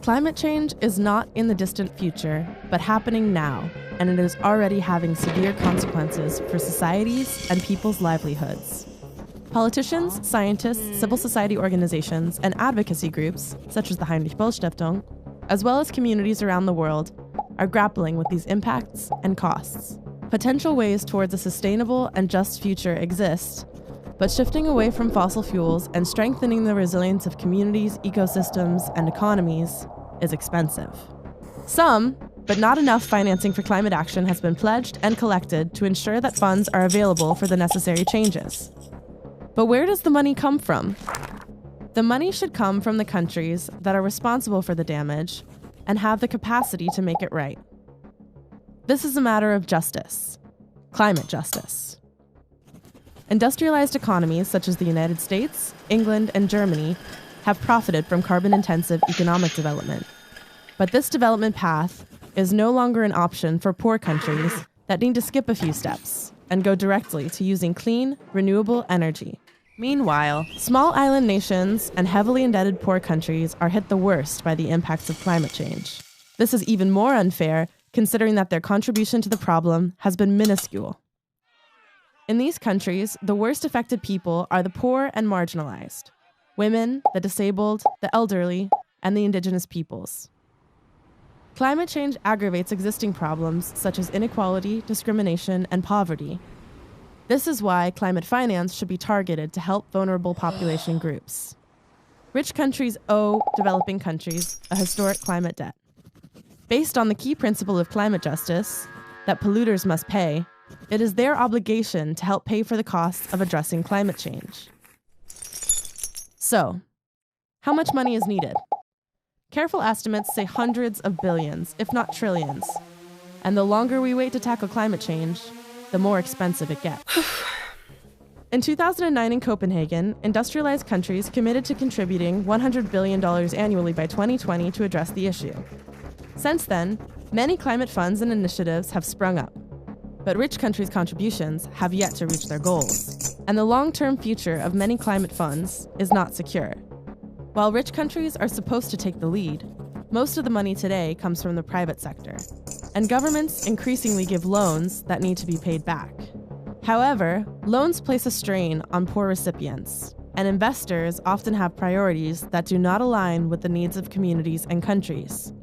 Climate change is not in the distant future, but happening now, and it is already having severe consequences for societies and people's livelihoods. Politicians, scientists, civil society organizations, and advocacy groups, such as the Heinrich Böll Stiftung, as well as communities around the world, are grappling with these impacts and costs. Potential ways towards a sustainable and just future exist, but shifting away from fossil fuels and strengthening the resilience of communities, ecosystems, and economies is expensive. Some, but not enough financing for climate action has been pledged and collected to ensure that funds are available for the necessary changes. But where does the money come from? The money should come from the countries that are responsible for the damage and have the capacity to make it right. This is a matter of justice, climate justice. Industrialized economies such as the United States, England, and Germany have profited from carbon-intensive economic development. But this development path is no longer an option for poor countries that need to skip a few steps and go directly to using clean, renewable energy. Meanwhile, small island nations and heavily indebted poor countries are hit the worst by the impacts of climate change. This is even more unfair considering that their contribution to the problem has been minuscule. In these countries, the worst affected people are the poor and marginalized: women, the disabled, the elderly, and the indigenous peoples. Climate change aggravates existing problems such as inequality, discrimination, and poverty. This is why climate finance should be targeted to help vulnerable population groups. Rich countries owe developing countries a historic climate debt. Based on the key principle of climate justice, that polluters must pay, it is their obligation to help pay for the costs of addressing climate change. So, how much money is needed? Careful estimates say hundreds of billions, if not trillions. And the longer we wait to tackle climate change, the more expensive it gets. In 2009 in Copenhagen, industrialized countries committed to contributing $100 billion annually by 2020 to address the issue. Since then, many climate funds and initiatives have sprung up. But rich countries' contributions have yet to reach their goals, and the long-term future of many climate funds is not secure. While rich countries are supposed to take the lead, most of the money today comes from the private sector, and governments increasingly give loans that need to be paid back. However, loans place a strain on poor recipients, and investors often have priorities that do not align with the needs of communities and countries.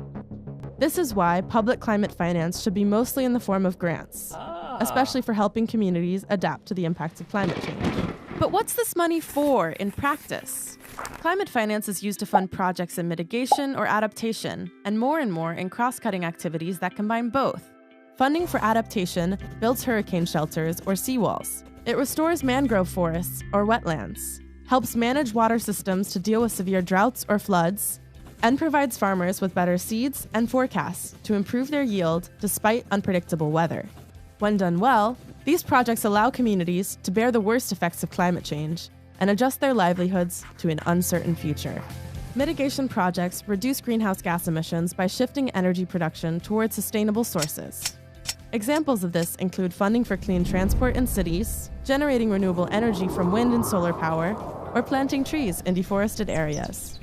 This is why public climate finance should be mostly in the form of grants, especially for helping communities adapt to the impacts of climate change. But what's this money for in practice? Climate finance is used to fund projects in mitigation or adaptation, and more in cross-cutting activities that combine both. Funding for adaptation builds hurricane shelters or seawalls. It restores mangrove forests or wetlands, helps manage water systems to deal with severe droughts or floods, and provides farmers with better seeds and forecasts to improve their yield despite unpredictable weather. When done well, these projects allow communities to bear the worst effects of climate change and adjust their livelihoods to an uncertain future. Mitigation projects reduce greenhouse gas emissions by shifting energy production towards sustainable sources. Examples of this include funding for clean transport in cities, generating renewable energy from wind and solar power, or planting trees in deforested areas.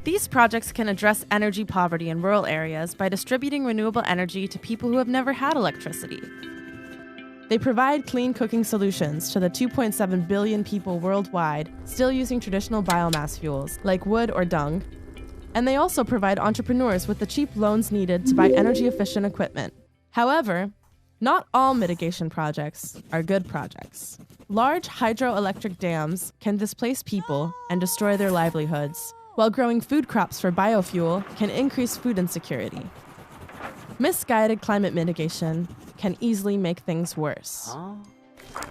These projects can address energy poverty in rural areas by distributing renewable energy to people who have never had electricity. They provide clean cooking solutions to the 2.7 billion people worldwide still using traditional biomass fuels like wood or dung. And they also provide entrepreneurs with the cheap loans needed to buy energy-efficient equipment. However, not all mitigation projects are good projects. Large hydroelectric dams can displace people and destroy their livelihoods, while growing food crops for biofuel can increase food insecurity. Misguided climate mitigation can easily make things worse.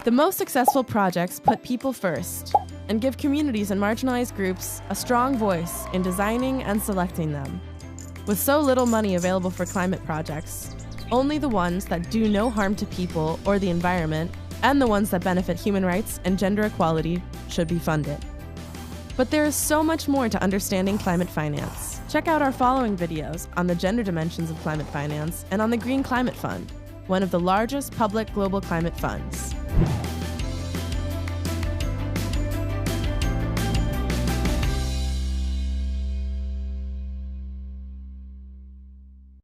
The most successful projects put people first and give communities and marginalized groups a strong voice in designing and selecting them. With so little money available for climate projects, only the ones that do no harm to people or the environment, and the ones that benefit human rights and gender equality, should be funded. But there is so much more to understanding climate finance. Check out our following videos on the gender dimensions of climate finance and on the Green Climate Fund, one of the largest public global climate funds.